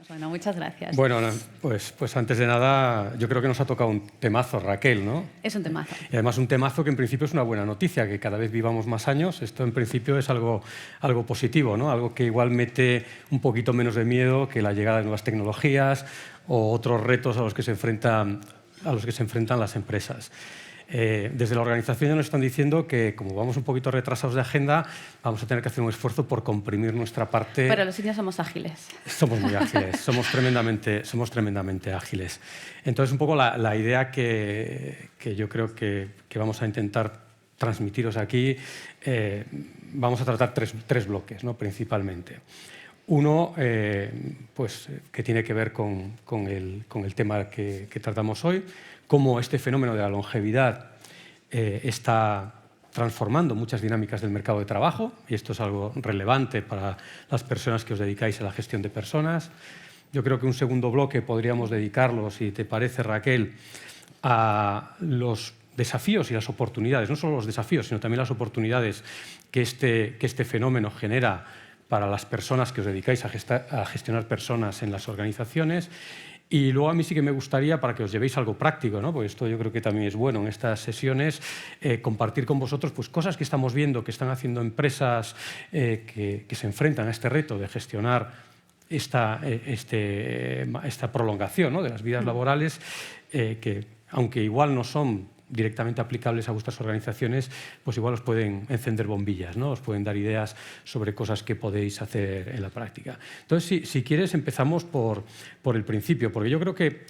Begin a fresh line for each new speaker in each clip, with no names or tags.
Bueno, muchas gracias.
Bueno, pues antes de nada, yo creo que nos ha tocado un temazo, Raquel, ¿no?
Es un temazo.
Y además un temazo que en principio es una buena noticia, que cada vez vivamos más años. Esto en principio es algo positivo, ¿no? Algo que igual mete un poquito menos de miedo que la llegada de nuevas tecnologías o otros retos a los que se enfrentan las empresas. Desde la organización ya nos están diciendo que, como vamos un poquito retrasados de agenda, vamos a tener que hacer un esfuerzo por comprimir nuestra parte.
Pero los indios somos ágiles.
Somos muy ágiles, somos tremendamente ágiles. Entonces, un poco la idea que yo creo que vamos a intentar transmitiros aquí, vamos a tratar tres bloques, ¿no? Principalmente. Uno, pues, que tiene que ver con el tema que tratamos hoy, cómo este fenómeno de la longevidad está transformando muchas dinámicas del mercado de trabajo, y esto es algo relevante para las personas que os dedicáis a la gestión de personas. Yo creo que un segundo bloque podríamos dedicarlo, si te parece, Raquel, a los desafíos y las oportunidades, no solo los desafíos, sino también las oportunidades que este fenómeno genera para las personas que os dedicáis a gestionar personas en las organizaciones. Y luego a mí sí que me gustaría, para que os llevéis algo práctico, ¿no? Porque esto yo creo que también es bueno en estas sesiones, compartir con vosotros pues, cosas que estamos viendo, que están haciendo empresas que se enfrentan a este reto de gestionar esta prolongación, ¿no? De las vidas laborales, que aunque igual no son directamente aplicables a vuestras organizaciones, pues igual os pueden encender bombillas, ¿no? Os pueden dar ideas sobre cosas que podéis hacer en la práctica. Entonces, si quieres, empezamos por el principio, porque yo creo que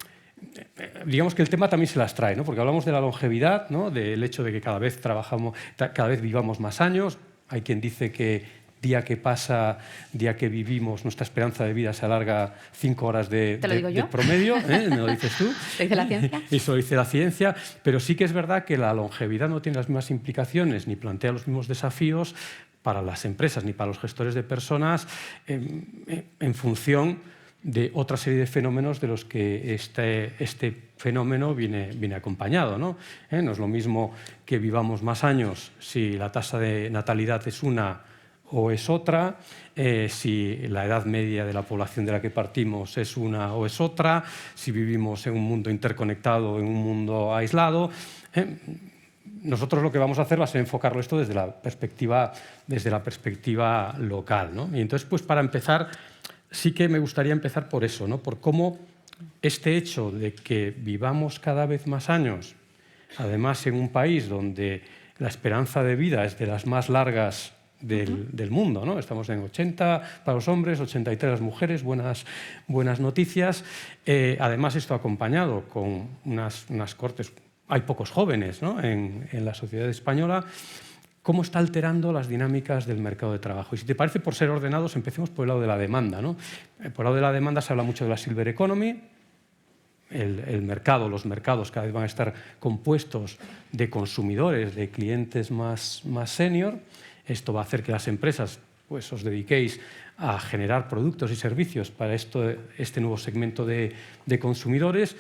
digamos que el tema también se las trae, ¿no? Porque hablamos de la longevidad, ¿no? Del hecho de que cada vez vivamos más años. Hay quien dice que día que pasa, día que vivimos, nuestra esperanza de vida se alarga 5 horas de promedio, ¿eh? Me lo dices tú.
¿Lo dice la ciencia?
Eso lo dice la ciencia, pero sí que es verdad que la longevidad no tiene las mismas implicaciones ni plantea los mismos desafíos para las empresas ni para los gestores de personas en función de otra serie de fenómenos de los que este fenómeno viene acompañado, ¿no? No es lo mismo que vivamos más años si la tasa de natalidad es una o es otra, si la edad media de la población de la que partimos es una o es otra, si vivimos en un mundo interconectado o en un mundo aislado. Nosotros lo que vamos a hacer va a ser enfocarlo esto desde la perspectiva local, ¿no? Y entonces, pues para empezar, sí que me gustaría empezar por eso, ¿no? Por cómo este hecho de que vivamos cada vez más años, además en un país donde la esperanza de vida es de las más largas del mundo, ¿no? Estamos en 80 para los hombres, 83 las mujeres, buenas noticias. Además, esto acompañado con unas cortes, hay pocos jóvenes, ¿no? en la sociedad española. ¿Cómo está alterando las dinámicas del mercado de trabajo? Y si te parece, por ser ordenados, empecemos por el lado de la demanda, ¿no? Por el lado de la demanda se habla mucho de la silver economy. Los mercados cada vez van a estar compuestos de consumidores, de clientes más senior. Esto va a hacer que las empresas pues, os dediquéis a generar productos y servicios para este nuevo segmento de consumidores,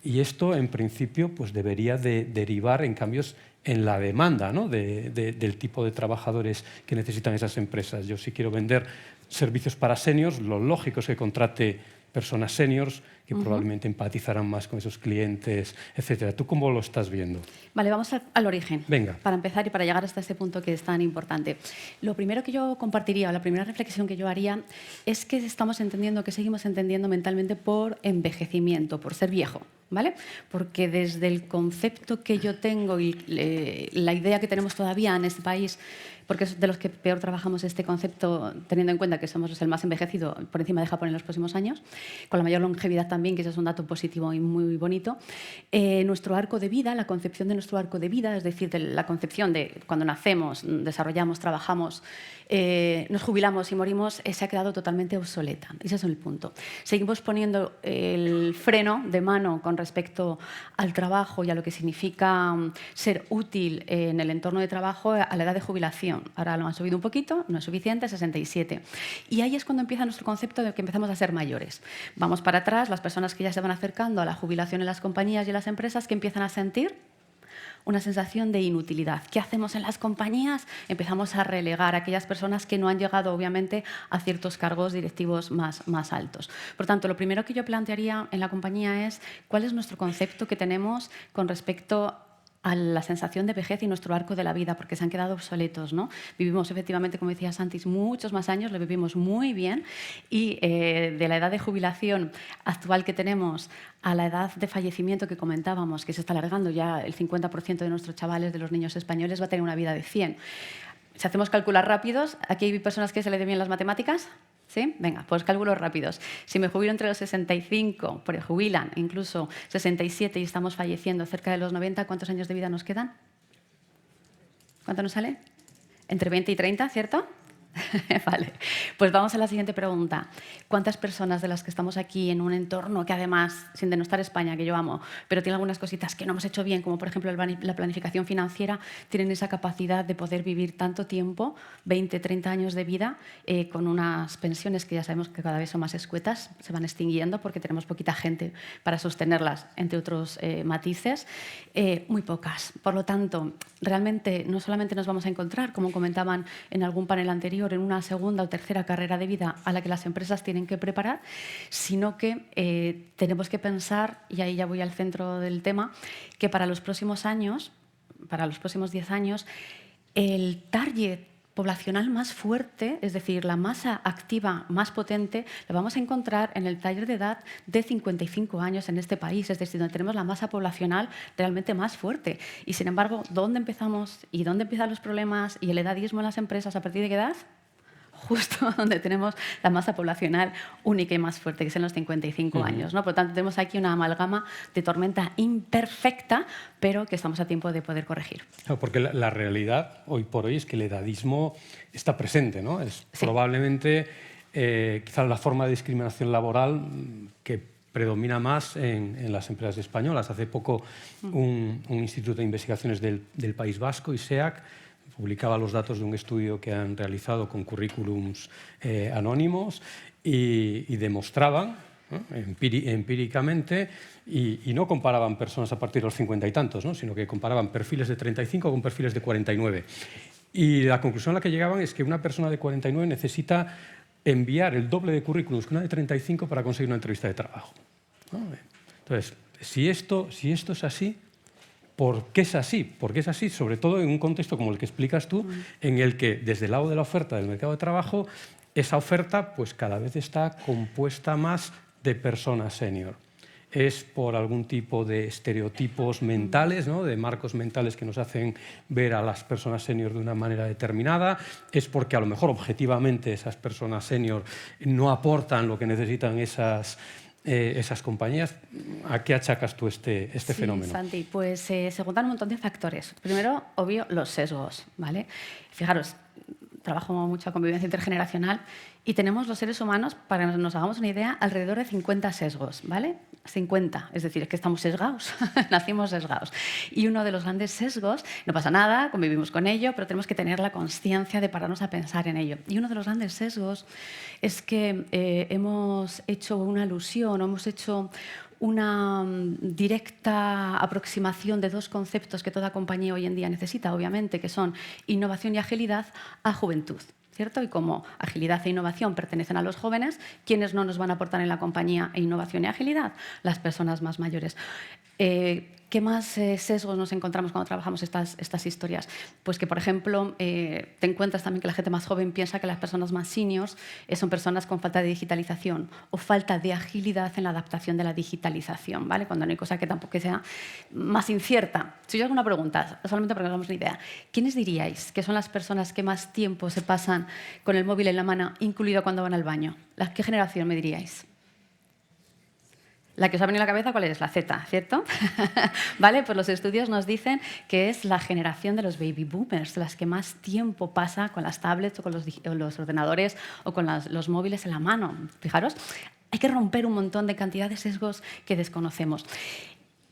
y esto, en principio, pues, debería de derivar en cambios en la demanda, ¿no? del tipo de trabajadores que necesitan esas empresas. Yo, si quiero vender servicios para seniors, lo lógico es que contrate personas seniors que probablemente empatizarán más con esos clientes, etcétera. ¿Tú cómo lo estás viendo?
Vale, vamos al origen.
Venga.
Para empezar y para llegar hasta este punto que es tan importante. Lo primero que yo compartiría, o la primera reflexión que yo haría, es que seguimos entendiendo mentalmente por envejecimiento, por ser viejo, ¿vale? Porque desde el concepto que yo tengo y la idea que tenemos todavía en este país, porque es de los que peor trabajamos este concepto, teniendo en cuenta que somos el más envejecido por encima de Japón en los próximos años, con la mayor longevidad también, que eso es un dato positivo y muy bonito. Nuestro arco de vida, la concepción de nuestro arco de vida, es decir, de la concepción de cuando nacemos, desarrollamos, trabajamos, nos jubilamos y morimos, se ha quedado totalmente obsoleta. Ese es el punto. Seguimos poniendo el freno de mano con respecto al trabajo y a lo que significa ser útil en el entorno de trabajo a la edad de jubilación. Ahora lo han subido un poquito, no es suficiente, 67. Y ahí es cuando empieza nuestro concepto de que empezamos a ser mayores. Vamos para atrás, las personas que ya se van acercando a la jubilación en las compañías y en las empresas, que empiezan a sentir una sensación de inutilidad. ¿Qué hacemos en las compañías? Empezamos a relegar a aquellas personas que no han llegado, obviamente, a ciertos cargos directivos más altos. Por tanto, lo primero que yo plantearía en la compañía es cuál es nuestro concepto que tenemos con respecto a la sensación de vejez y nuestro arco de la vida, porque se han quedado obsoletos, ¿no? Vivimos, efectivamente, como decía Santis, muchos más años, lo vivimos muy bien, y de la edad de jubilación actual que tenemos a la edad de fallecimiento que comentábamos, que se está alargando, ya el 50% de nuestros chavales, de los niños españoles, va a tener una vida de 100. Si hacemos cálculos rápidos, ¿aquí hay personas que se le den bien las matemáticas? ¿Sí? Venga, pues cálculos rápidos. Si me jubilo entre los 65, jubilan incluso 67 y estamos falleciendo cerca de los 90, ¿cuántos años de vida nos quedan? ¿Cuánto nos sale? Entre 20 y 30, ¿cierto? Vale, pues vamos a la siguiente pregunta. ¿Cuántas personas de las que estamos aquí en un entorno que además, sin denostar España, que yo amo, pero tiene algunas cositas que no hemos hecho bien, como por ejemplo la planificación financiera, tienen esa capacidad de poder vivir tanto tiempo, 20, 30 años de vida, con unas pensiones que ya sabemos que cada vez son más escuetas, se van extinguiendo porque tenemos poquita gente para sostenerlas, entre otros matices? Muy pocas. Por lo tanto, realmente no solamente nos vamos a encontrar, como comentaban en algún panel anterior, en una segunda o tercera carrera de vida a la que las empresas tienen que preparar, sino que tenemos que pensar, y ahí ya voy al centro del tema, que para los próximos años, para los próximos 10 años, el target poblacional más fuerte, es decir, la masa activa más potente, la vamos a encontrar en el taller de edad de 55 años en este país, es decir, donde tenemos la masa poblacional realmente más fuerte. Y, sin embargo, ¿dónde empezamos y dónde empiezan los problemas y el edadismo en las empresas? ¿A partir de qué edad? Justo donde tenemos la masa poblacional única y más fuerte, que es en los 55 años, ¿no? Por lo tanto, tenemos aquí una amalgama de tormenta imperfecta, pero que estamos a tiempo de poder corregir.
Claro, porque la realidad hoy por hoy es que el edadismo está presente, ¿no? Es probablemente quizás la forma de discriminación laboral que predomina más en las empresas españolas. Hace poco un instituto de investigaciones del País Vasco, ISEAC, publicaba los datos de un estudio que han realizado con currículums anónimos y demostraban, ¿no?, empíricamente, y no comparaban personas a partir de los 50 y tantos, ¿no?, sino que comparaban perfiles de 35 con perfiles de 49. Y la conclusión a la que llegaban es que una persona de 49 necesita enviar el doble de currículums que una de 35 para conseguir una entrevista de trabajo, ¿no? Entonces, si esto es así, ¿por qué es así? Porque es así, sobre todo en un contexto como el que explicas tú, en el que desde el lado de la oferta del mercado de trabajo, esa oferta pues cada vez está compuesta más de personas senior. Es por algún tipo de estereotipos mentales, ¿no?, de marcos mentales que nos hacen ver a las personas senior de una manera determinada. Es porque a lo mejor objetivamente esas personas senior no aportan lo que necesitan esas compañías. ¿A qué achacas tú este fenómeno?
Santi, pues se juntan un montón de factores. Primero, obvio, los sesgos, ¿vale? Fijaros, trabajo mucho a convivencia intergeneracional y tenemos los seres humanos, para que nos hagamos una idea, alrededor de 50 sesgos, ¿vale? 50, es decir, es que estamos sesgados, nacimos sesgados. Y uno de los grandes sesgos, no pasa nada, convivimos con ello, pero tenemos que tener la consciencia de pararnos a pensar en ello. Y uno de los grandes sesgos es que hemos hecho una alusión, o hemos hecho una directa aproximación de dos conceptos que toda compañía hoy en día necesita, obviamente, que son innovación y agilidad, a juventud, ¿cierto? Y como agilidad e innovación pertenecen a los jóvenes, ¿quiénes no nos van a aportar en la compañía innovación y agilidad? Las personas más mayores. ¿Qué más sesgos nos encontramos cuando trabajamos estas historias? Pues que, por ejemplo, te encuentras también que la gente más joven piensa que las personas más seniors son personas con falta de digitalización o falta de agilidad en la adaptación de la digitalización, ¿vale? Cuando no hay cosa que tampoco sea más incierta. Si yo hago una pregunta, solamente para que nos hagamos una idea, ¿quiénes diríais que son las personas que más tiempo se pasan con el móvil en la mano, incluido cuando van al baño? ¿Qué generación me diríais? La que os ha venido a la cabeza, ¿cuál es? La Z, ¿cierto? ¿Vale? Pues los estudios nos dicen que es la generación de los baby boomers, las que más tiempo pasa con las tablets o con los ordenadores o con los móviles en la mano. Fijaros, hay que romper un montón de cantidad de sesgos que desconocemos.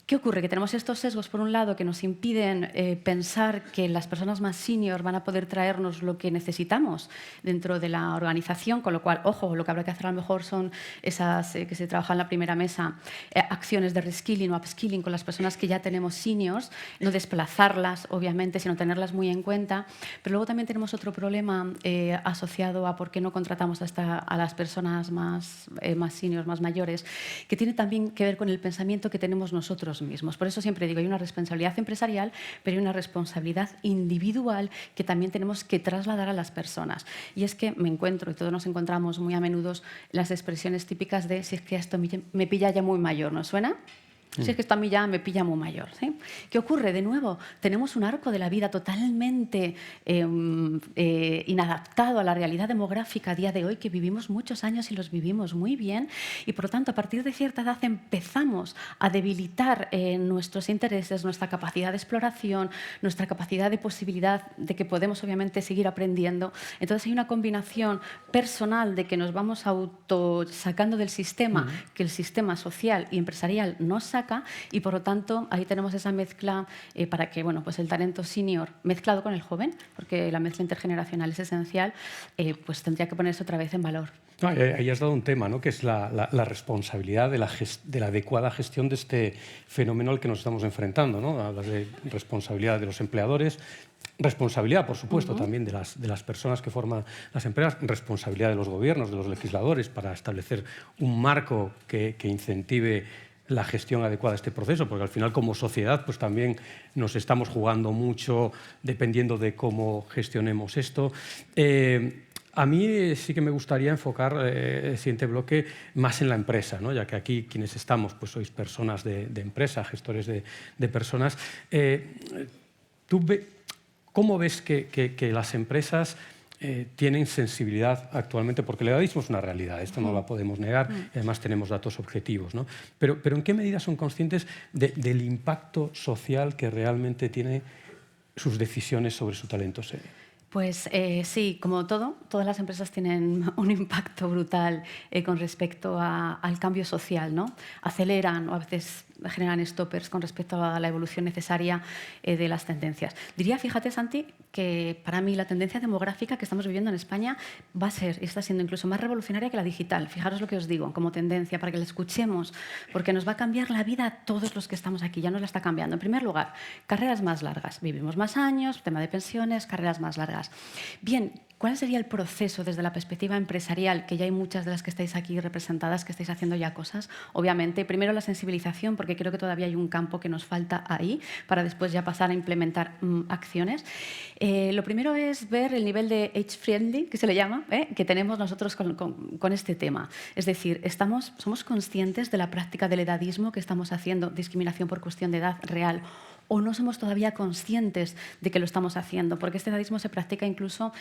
¿Qué ocurre? Que tenemos estos sesgos, por un lado, que nos impiden pensar que las personas más senior van a poder traernos lo que necesitamos dentro de la organización, con lo cual, ojo, lo que habrá que hacer a lo mejor son esas que se trabajan en la primera mesa, acciones de reskilling o upskilling con las personas que ya tenemos seniors, no desplazarlas, obviamente, sino tenerlas muy en cuenta. Pero luego también tenemos otro problema asociado a por qué no contratamos a las personas más seniors, más mayores, que tiene también que ver con el pensamiento que tenemos nosotros mismos. Por eso siempre digo, hay una responsabilidad empresarial, pero hay una responsabilidad individual que también tenemos que trasladar a las personas. Y es que me encuentro, y todos nos encontramos muy a menudo, las expresiones típicas de si es que esto me pilla ya muy mayor, ¿no suena? Si es que esto a mí ya me pilla muy mayor. ¿Sí? ¿Qué ocurre? De nuevo, tenemos un arco de la vida totalmente inadaptado a la realidad demográfica a día de hoy, que vivimos muchos años y los vivimos muy bien, y por lo tanto, a partir de cierta edad empezamos a debilitar nuestros intereses, nuestra capacidad de exploración, nuestra capacidad de posibilidad de que podemos obviamente seguir aprendiendo. Entonces hay una combinación personal de que nos vamos auto sacando del sistema, que el sistema social y empresarial nos saca, y por lo tanto ahí tenemos esa mezcla para que pues el talento senior mezclado con el joven, porque la mezcla intergeneracional es esencial, pues tendría que ponerse otra vez en valor.
Ahí has dado un tema, ¿no? Que es la responsabilidad de la adecuada gestión de este fenómeno al que nos estamos enfrentando, ¿no? Hablas de responsabilidad de los empleadores, responsabilidad, por supuesto, también de las personas que forman las empresas, responsabilidad de los gobiernos, de los legisladores, para establecer un marco que incentive la gestión adecuada de este proceso, porque al final como sociedad pues también nos estamos jugando mucho dependiendo de cómo gestionemos esto. A mí sí que me gustaría enfocar el siguiente bloque más en la empresa, ¿no? Ya que aquí quienes estamos pues sois personas de empresa, gestores de personas. ¿Cómo ves que las empresas tienen sensibilidad actualmente? Porque el edadismo es una realidad, esto no lo podemos negar, y además tenemos datos objetivos, ¿no? Pero ¿en qué medida son conscientes del impacto social que realmente tienen sus decisiones sobre su talento senior?
Pues sí, como todas las empresas tienen un impacto brutal con respecto al cambio social, ¿no? Aceleran o a veces generan stoppers con respecto a la evolución necesaria de las tendencias. Diría, fíjate, Santi, que para mí la tendencia demográfica que estamos viviendo en España va a ser y está siendo incluso más revolucionaria que la digital. Fijaros lo que os digo como tendencia, para que la escuchemos, porque nos va a cambiar la vida a todos los que estamos aquí, ya nos la está cambiando. En primer lugar, carreras más largas. Vivimos más años, tema de pensiones, carreras más largas. Bien, ¿cuál sería el proceso desde la perspectiva empresarial? Que ya hay muchas de las que estáis aquí representadas, que estáis haciendo ya cosas. Obviamente, primero la sensibilización, porque creo que todavía hay un campo que nos falta ahí, para después ya pasar a implementar acciones. Lo primero es ver el nivel de age-friendly, que se le llama, que tenemos nosotros con este tema. Es decir, somos conscientes de la práctica del edadismo que estamos haciendo, discriminación por cuestión de edad real, o no somos todavía conscientes de que lo estamos haciendo, porque este edadismo se practica incluso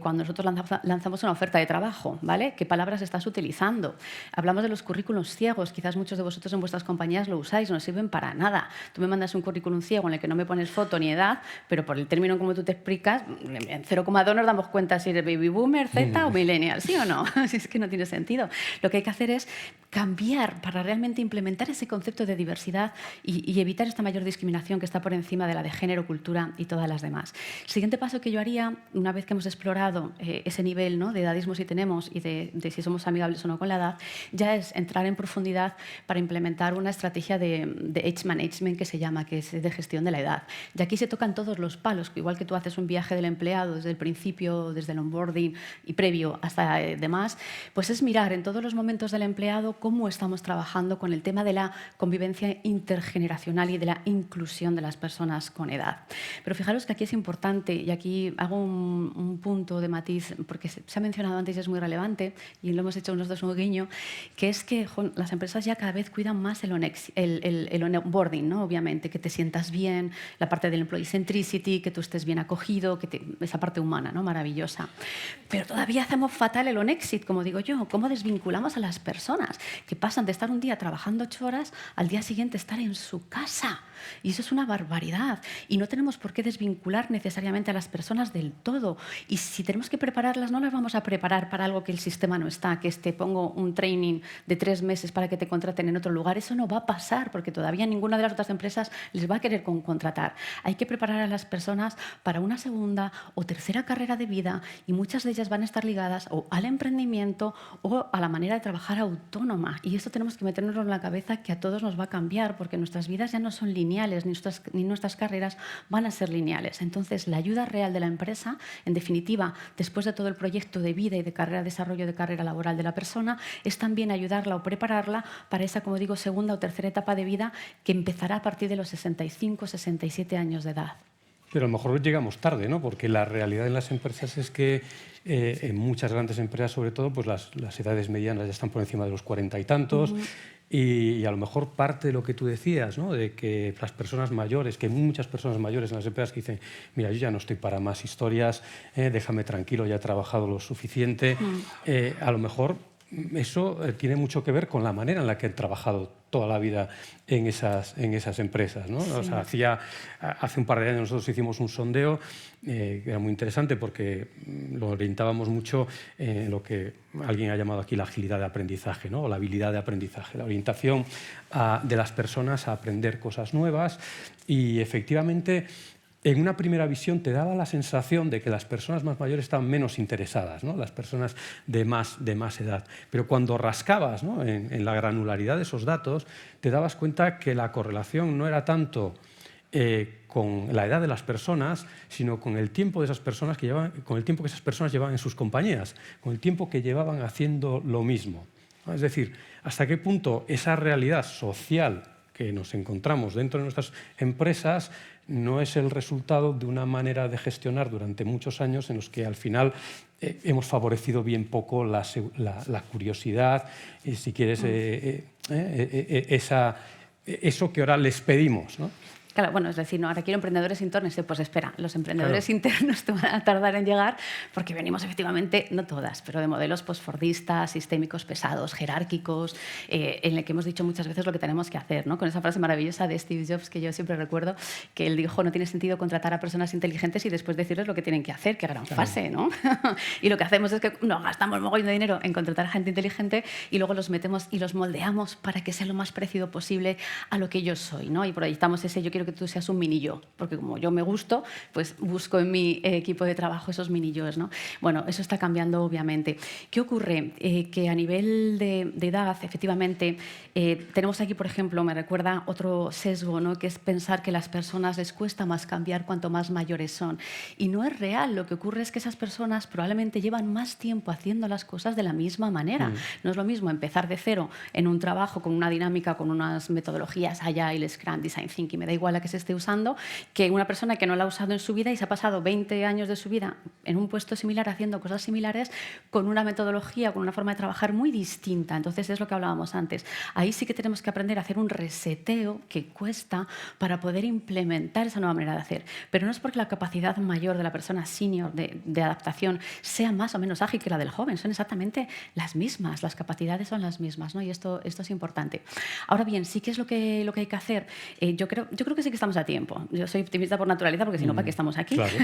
cuando nosotros lanzamos una oferta de trabajo, ¿vale? ¿Qué palabras estás utilizando? Hablamos de los currículums ciegos, quizás muchos de vosotros en vuestras compañías lo usáis, no sirven para nada. Tú me mandas un currículum ciego en el que no me pones foto ni edad, pero por el término como tú te explicas, en 0,2 nos damos cuenta si eres baby boomer, Z o millennial, ¿sí o no? Si es que no tiene sentido. Lo que hay que hacer es cambiar para realmente implementar ese concepto de diversidad y evitar esta mayor discriminación que está por encima de la de género, cultura y todas las demás. El siguiente paso que yo haría, una vez que hemos explorado ese nivel, ¿no?, de edadismo si tenemos y de si somos amigables o no con la edad, ya es entrar en profundidad para implementar una estrategia de age management que se llama, que es de gestión de la edad. Y aquí se tocan todos los palos, igual que tú haces un viaje del empleado desde el principio, desde el onboarding y previo hasta demás, pues es mirar en todos los momentos del empleado cómo estamos trabajando con el tema de la convivencia intergeneracional y de la inclusión de las personas con edad. Pero fijaros que aquí es importante, y aquí hago un punto de matiz, porque se ha mencionado antes y es muy relevante, y lo hemos hecho nosotros un guiño, que es que las empresas ya cada vez cuidan más el onboarding, ¿no? Obviamente, que te sientas bien, la parte del employee centricity, que tú estés bien acogido, esa parte humana, ¿no?, maravillosa. Pero todavía hacemos fatal el on-exit, como digo yo. ¿Cómo desvinculamos a las personas que pasan de estar un día trabajando 8 horas al día siguiente estar en su casa? Y eso es una barbaridad. Y no tenemos por qué desvincular necesariamente a las personas del todo. Y si tenemos que prepararlas, no las vamos a preparar para algo que el sistema no está, que te pongo un training de 3 meses para que te contraten en otro lugar. Eso no va a pasar, porque todavía ninguna de las otras empresas les va a querer contratar. Hay que preparar a las personas para una segunda o tercera carrera de vida, y muchas de ellas van a estar ligadas o al emprendimiento o a la manera de trabajar autónoma. Y esto tenemos que meternos en la cabeza, que a todos nos va a cambiar, porque nuestras vidas ya no son lineales, ni nuestras carreras van a ser lineales. Entonces, la ayuda real de la empresa, en definitiva, después de todo el proyecto de vida y de carrera, desarrollo de carrera laboral de la persona, es también ayudarla o prepararla para esa, como digo, segunda o tercera etapa de vida, que empezará a partir de los 65, 67 años de edad.
Pero a lo mejor llegamos tarde, ¿no? Porque la realidad en las empresas es que en muchas grandes empresas, sobre todo, pues las edades medianas ya están por encima de los 40 y tantos. Y a lo mejor parte de lo que tú decías, ¿no? De que las personas mayores, que hay muchas personas mayores en las empresas que dicen, mira, yo ya no estoy para más historias, déjame tranquilo, ya he trabajado lo suficiente. A lo mejor eso tiene mucho que ver con la manera en la que han trabajado toda la vida en esas empresas, ¿no? Sí. O sea, hace un par de años nosotros hicimos un sondeo que era muy interesante, porque lo orientábamos mucho en lo que alguien ha llamado aquí la agilidad de aprendizaje, ¿no? O la habilidad de aprendizaje, la orientación de las personas a aprender cosas nuevas. Y efectivamente, en una primera visión te daba la sensación de que las personas más mayores estaban menos interesadas, ¿no? Las personas de más edad. Pero cuando rascabas, ¿no? en la granularidad de esos datos, te dabas cuenta que la correlación no era tanto con la edad de las personas, sino con el tiempo de esas personas con el tiempo que esas personas llevaban en sus compañías, con el tiempo que llevaban haciendo lo mismo, ¿no? Es decir, hasta qué punto esa realidad social que nos encontramos dentro de nuestras empresas no es el resultado de una manera de gestionar durante muchos años en los que al final hemos favorecido bien poco la curiosidad, si quieres, eso que ahora les pedimos, ¿no?
Claro, bueno, es decir, no, ahora quiero emprendedores internos. Pues espera, los emprendedores internos te van a tardar en llegar, porque venimos efectivamente, no todas, pero de modelos postfordistas, sistémicos, pesados, jerárquicos, en el que hemos dicho muchas veces lo que tenemos que hacer, ¿no? Con esa frase maravillosa de Steve Jobs, que yo siempre recuerdo, que él dijo, no tiene sentido contratar a personas inteligentes y después decirles lo que tienen que hacer. Qué gran fase, ¿no? Y lo que hacemos es que nos gastamos mogollón de dinero en contratar a gente inteligente y luego los metemos y los moldeamos para que sea lo más parecido posible a lo que yo soy, ¿no? Y proyectamos ese, yo quiero que tú seas un mini yo, porque como yo me gusto, pues busco en mi equipo de trabajo esos mini yo's, ¿no? Bueno, eso está cambiando, obviamente. ¿Qué ocurre? Que a nivel de edad, efectivamente, tenemos aquí, por ejemplo, me recuerda otro sesgo, ¿no? Que es pensar que a las personas les cuesta más cambiar cuanto más mayores son. Y no es real. Lo que ocurre es que esas personas probablemente llevan más tiempo haciendo las cosas de la misma manera. No es lo mismo empezar de cero en un trabajo con una dinámica, con unas metodologías Agile, Scrum, Design Thinking, me da igual a que se esté usando, que una persona que no la ha usado en su vida y se ha pasado 20 años de su vida en un puesto similar, haciendo cosas similares, con una metodología, con una forma de trabajar muy distinta. Entonces, es lo que hablábamos antes. Ahí sí que tenemos que aprender a hacer un reseteo que cuesta para poder implementar esa nueva manera de hacer. Pero no es porque la capacidad mayor de la persona senior de adaptación sea más o menos ágil que la del joven. Son exactamente las mismas. Las capacidades son las mismas, ¿no? Y esto es importante. Ahora bien, sí que es lo que hay que hacer. Yo creo que sí que estamos a tiempo. Yo soy optimista por naturaleza, porque si no, ¿para qué estamos aquí?
Claro.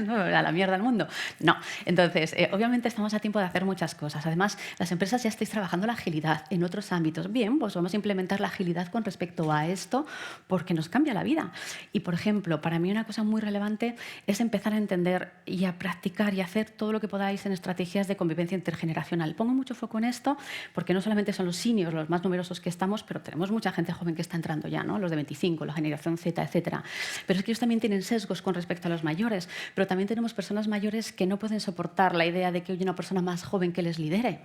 No, a la mierda del mundo. No. Entonces, obviamente estamos a tiempo de hacer muchas cosas. Además, las empresas ya estáis trabajando la agilidad en otros ámbitos. Bien, pues vamos a implementar la agilidad con respecto a esto, porque nos cambia la vida. Y, por ejemplo, para mí una cosa muy relevante es empezar a entender y a practicar y a hacer todo lo que podáis en estrategias de convivencia intergeneracional. Pongo mucho foco en esto, porque no solamente son los seniors los más numerosos que estamos, pero tenemos mucha gente joven que está entrando ya, ¿no? Los de 25, la generación Z, etcétera. Pero es que ellos también tienen sesgos con respecto a los mayores, pero también tenemos personas mayores que no pueden soportar la idea de que haya una persona más joven que les lidere.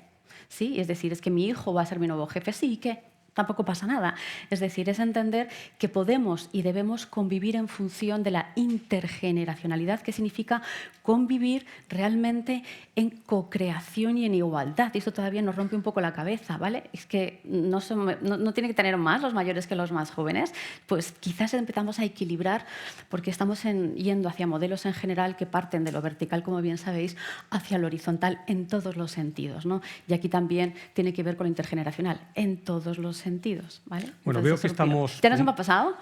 ¿Sí? Es decir, es que mi hijo va a ser mi nuevo jefe, sí, ¿y qué? Tampoco pasa nada. Es decir, es entender que podemos y debemos convivir en función de la intergeneracionalidad, que significa convivir realmente en co-creación y en igualdad. Y esto todavía nos rompe un poco la cabeza, ¿vale? Es que no tienen que tener más los mayores que los más jóvenes. Pues quizás empezamos a equilibrar, porque estamos yendo hacia modelos en general que parten de lo vertical, como bien sabéis, hacia lo horizontal en todos los sentidos, ¿no? Y aquí también tiene que ver con lo intergeneracional, en todos los sentidos, ¿vale?
Bueno,
Entonces,
veo
eso
que
es lo primero.
estamos...
¿Ya nos hemos pasado?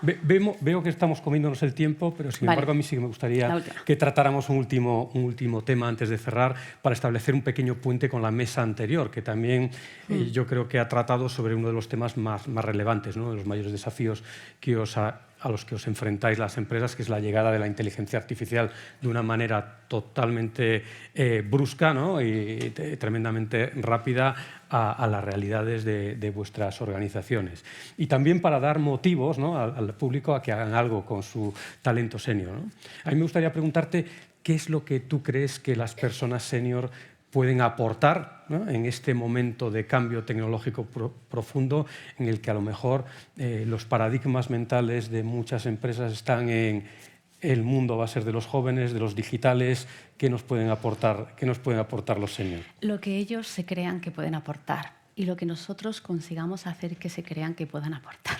Veo que estamos comiéndonos el tiempo, pero sin
Vale.
embargo a mí sí que me
La
gustaría
última.
que tratáramos un último tema antes de cerrar para establecer un pequeño puente con la mesa anterior, que también yo creo que ha tratado sobre uno de los temas más relevantes, ¿no? De los mayores desafíos que a los que os enfrentáis las empresas, que es la llegada de la inteligencia artificial de una manera totalmente brusca, ¿no? Y tremendamente rápida a las realidades de vuestras organizaciones. Y también para dar motivos, ¿no? al público a que hagan algo con su talento senior, ¿no? A mí me gustaría preguntarte qué es lo que tú crees que las personas senior pueden aportar, ¿no? En este momento de cambio tecnológico profundo en el que a lo mejor los paradigmas mentales de muchas empresas están en el mundo va a ser de los jóvenes, de los digitales. ¿Qué nos pueden aportar los seniors?
Lo que ellos se crean que pueden aportar y lo que nosotros consigamos hacer que se crean que puedan aportar.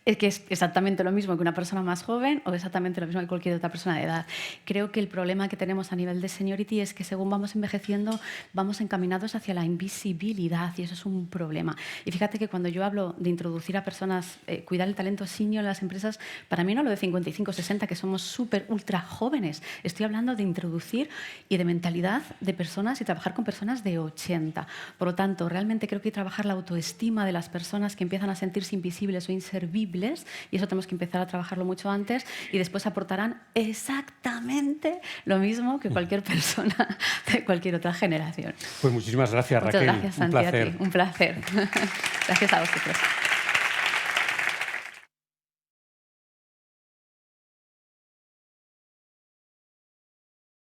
Es que es exactamente lo mismo que una persona más joven o exactamente lo mismo que cualquier otra persona de edad. Creo que el problema que tenemos a nivel de seniority es que según vamos envejeciendo, vamos encaminados hacia la invisibilidad y eso es un problema. Y fíjate que cuando yo hablo de introducir a personas, cuidar el talento senior en las empresas, para mí no lo de 55, 60, que somos súper, ultra jóvenes. Estoy hablando de introducir y de mentalidad de personas y trabajar con personas de 80. Por lo tanto, realmente creo que hay que trabajar la autoestima de las personas que empiezan a sentirse invisibles o inservibles y eso tenemos que empezar a trabajarlo mucho antes y después aportarán exactamente lo mismo que cualquier persona de cualquier otra generación.
Pues muchísimas gracias, Raquel.
Muchas gracias, Santi,
un placer.
a ti. Un placer. Gracias a vosotros.